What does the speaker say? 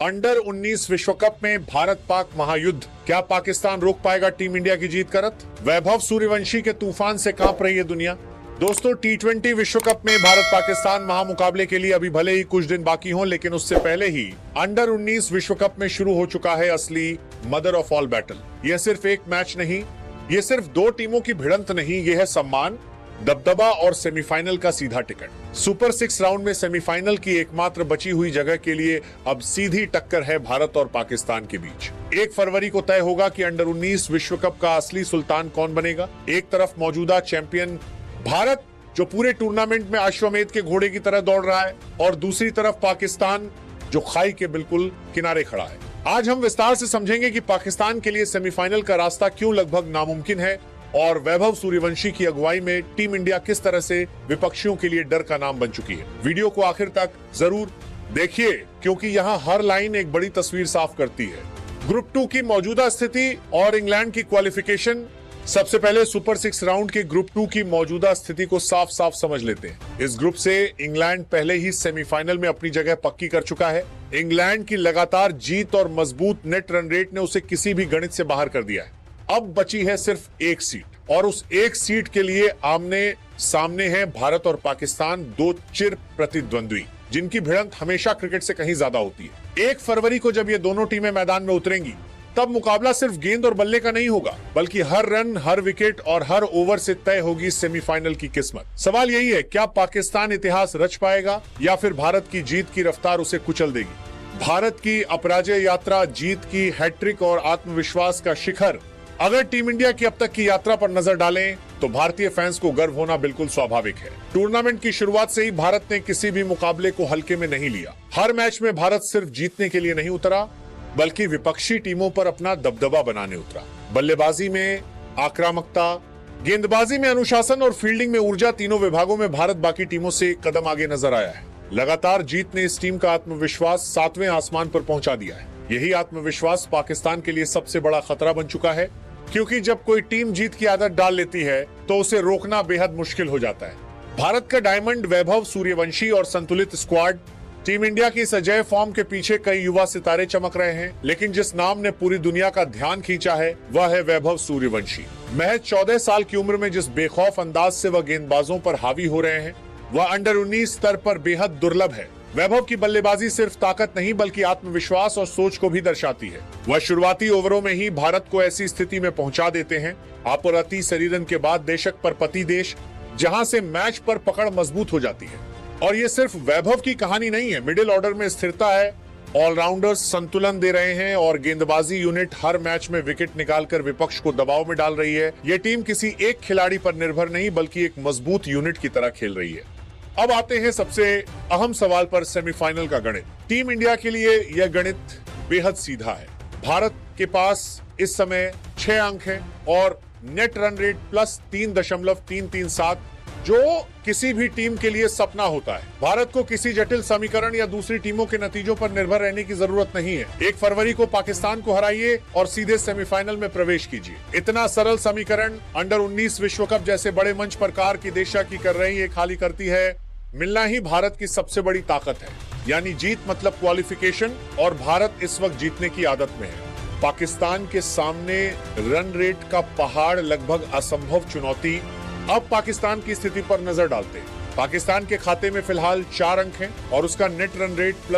Under 19 विश्व cup में भारत पाक महायुद्ध, क्या पाकिस्तान रोक पाएगा टीम इंडिया की जीत का रथ? वैभव सूर्यवंशी के तूफान से कांप रही है दुनिया। दोस्तों, T20 विश्व कप में भारत पाकिस्तान महामुकाबले के लिए अभी भले ही कुछ दिन बाकी हों, लेकिन उससे पहले ही अंडर 19 विश्व कप में शुरू हो चुका है असली मदर ऑफ ऑल बैटल। यह सिर्फ एक मैच नहीं, ये सिर्फ दो टीमों की भिड़ंत नहीं, ये है सम्मान, दबदबा और सेमीफाइनल का सीधा टिकट। सुपर 6 राउंड में सेमीफाइनल की एकमात्र बची हुई जगह के लिए अब सीधी टक्कर है भारत और पाकिस्तान के बीच। 1 फरवरी को तय होगा कि अंडर 19 विश्व कप का असली सुल्तान कौन बनेगा। एक तरफ मौजूदा चैंपियन भारत, जो पूरे टूर्नामेंट में अश्वमेध के घोड़े की तरह दौड़ रहा है, और दूसरी तरफ पाकिस्तान, जो खाई के बिल्कुल किनारे खड़ा है। आज हम विस्तार से समझेंगे कि पाकिस्तान के लिए सेमीफाइनल का रास्ता क्यों लगभग नामुमकिन है और वैभव सूर्यवंशी की अगुवाई में टीम इंडिया किस तरह से विपक्षियों के लिए डर का नाम बन चुकी है। वीडियो को आखिर तक जरूर देखिए, क्योंकि यहाँ हर लाइन एक बड़ी तस्वीर साफ करती है। ग्रुप 2 की मौजूदा स्थिति और इंग्लैंड की क्वालिफिकेशन। सबसे पहले सुपर 6 राउंड के ग्रुप 2 की मौजूदा स्थिति को साफ साफ समझ लेते हैं। इस ग्रुप से इंग्लैंड पहले ही सेमीफाइनल में अपनी जगह पक्की कर चुका है। इंग्लैंड की लगातार जीत और मजबूत नेट रन रेट ने उसे किसी भी गणित से बाहर कर दिया है। अब बची है सिर्फ एक सीट, और उस एक सीट के लिए आमने सामने हैं भारत और पाकिस्तान, दो चिर प्रतिद्वंद्वी, जिनकी भिड़ंत हमेशा क्रिकेट से कहीं ज्यादा होती है। 1 फरवरी को जब ये दोनों टीमें मैदान में उतरेंगी, तब मुकाबला सिर्फ गेंद और बल्ले का नहीं होगा, बल्कि हर रन, हर विकेट और हर ओवर से तय होगी सेमीफाइनल की किस्मत। सवाल यही है, क्या पाकिस्तान इतिहास रच पाएगा या फिर भारत की जीत की रफ्तार उसे कुचल देगी? भारत की अपराजय यात्रा, जीत की हैट्रिक और आत्मविश्वास का शिखर। अगर टीम इंडिया की अब तक की यात्रा पर नजर डालें तो भारतीय फैंस को गर्व होना बिल्कुल स्वाभाविक है। टूर्नामेंट की शुरुआत से ही भारत ने किसी भी मुकाबले को हल्के में नहीं लिया। हर मैच में भारत सिर्फ जीतने के लिए नहीं उतरा, बल्कि विपक्षी टीमों पर अपना दबदबा बनाने उतरा। बल्लेबाजी में आक्रामकता, गेंदबाजी में अनुशासन और फील्डिंग में ऊर्जा, तीनों विभागों में भारत बाकी टीमों से कदम आगे नजर आया है। लगातार जीत ने इस टीम का आत्मविश्वास 7वें आसमान पर पहुंचा दिया है। यही आत्मविश्वास पाकिस्तान के लिए सबसे बड़ा खतरा बन चुका है, क्योंकि जब कोई टीम जीत की आदत डाल लेती है तो उसे रोकना बेहद मुश्किल हो जाता है। भारत का डायमंड वैभव सूर्यवंशी और संतुलित स्क्वाड। टीम इंडिया की इस अजेय फॉर्म के पीछे कई युवा सितारे चमक रहे हैं, लेकिन जिस नाम ने पूरी दुनिया का ध्यान खींचा है वह है वैभव सूर्यवंशी। महज 14 साल की उम्र में जिस बेखौफ अंदाज से वह गेंदबाजों पर हावी हो रहे हैं, वह अंडर 19 स्तर पर बेहद दुर्लभ है। वैभव की बल्लेबाजी सिर्फ ताकत नहीं, बल्कि आत्मविश्वास और सोच को भी दर्शाती है। वह शुरुआती ओवरों में ही भारत को ऐसी स्थिति में पहुंचा देते हैं, अपरति शरीरन के बाद देशक पर पति देश, जहां से मैच पर पकड़ मजबूत हो जाती है। और ये सिर्फ वैभव की कहानी नहीं है। मिडिल ऑर्डर में स्थिरता है, ऑलराउंडर्स संतुलन दे रहे हैं और गेंदबाजी यूनिट हर मैच में विकेट निकालकर विपक्ष को दबाव में डाल रही है। ये टीम किसी एक खिलाड़ी पर निर्भर नहीं, बल्कि एक मजबूत यूनिट की तरह खेल रही है। अब आते हैं सबसे अहम सवाल पर, सेमीफाइनल का गणित। टीम इंडिया के लिए यह गणित बेहद सीधा है। भारत के पास इस समय 6 अंक हैं और नेट रन रेट प्लस 3.337, जो किसी भी टीम के लिए सपना होता है। भारत को किसी जटिल समीकरण या दूसरी टीमों के नतीजों पर निर्भर रहने की जरूरत नहीं है। 1 फरवरी को पाकिस्तान को हराइए और सीधे सेमीफाइनल में प्रवेश कीजिए। इतना सरल समीकरण अंडर 19 विश्व कप जैसे बड़े मंच पर कारकिर्दी की कर रही है, खाली करती है। मिलना ही भारत की सबसे बड़ी ताकत है, यानी जीत मतलब क्वालिफिकेशन, और भारत इस वक्त जीतने की आदत में है। पाकिस्तान के सामने रन रेट का पहाड़ लगभग असंभव चुनौती। अब पाकिस्तान की स्थिति पर नजर डालते हैं। पाकिस्तान के खाते में फिलहाल 4 अंक हैं और उसका नेट रन रेट